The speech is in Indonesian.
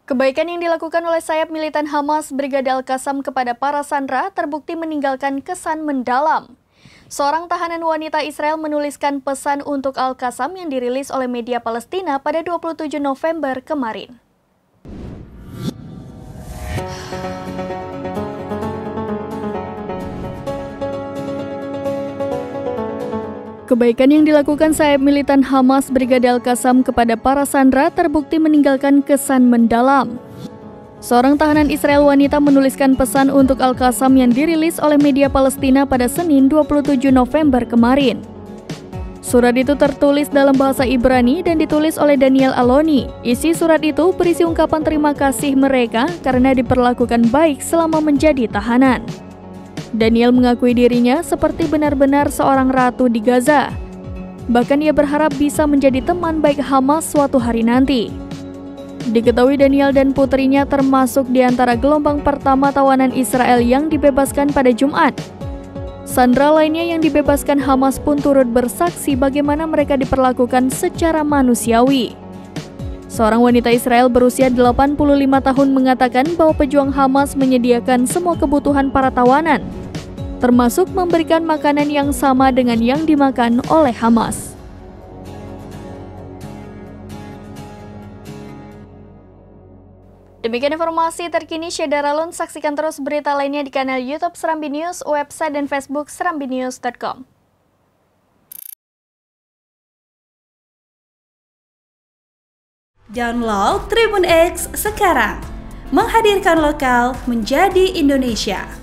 Kebaikan yang dilakukan oleh sayap militan Hamas Brigade Al-Qassam kepada para sandera terbukti meninggalkan kesan mendalam. Seorang tahanan wanita Israel menuliskan pesan untuk Al-Qassam yang dirilis oleh media Palestina pada 27 November kemarin. Kebaikan yang dilakukan sayap militan Hamas Brigade Al-Qassam kepada para sandera terbukti meninggalkan kesan mendalam. Seorang tahanan Israel wanita menuliskan pesan untuk Al-Qassam yang dirilis oleh media Palestina pada Senin 27 November kemarin. Surat itu tertulis dalam bahasa Ibrani dan ditulis oleh Daniel Aloni. Isi surat itu berisi ungkapan terima kasih mereka karena diperlakukan baik selama menjadi tahanan. Daniel mengakui dirinya seperti benar-benar seorang ratu di Gaza. Bahkan ia berharap bisa menjadi teman baik Hamas suatu hari nanti. Diketahui Daniel dan putrinya termasuk di antara gelombang pertama tawanan Israel yang dibebaskan pada Jumat. Sandera lainnya yang dibebaskan Hamas pun turut bersaksi bagaimana mereka diperlakukan secara manusiawi. Seorang wanita Israel berusia 85 tahun mengatakan bahwa pejuang Hamas menyediakan semua kebutuhan para tawanan, termasuk memberikan makanan yang sama dengan yang dimakan oleh Hamas. Demikian informasi terkini Syedara Lun. Saksikan terus berita lainnya di kanal YouTube Serambi News, website dan Facebook serambinews.com. Download Tribun X sekarang, menghadirkan lokal menjadi Indonesia.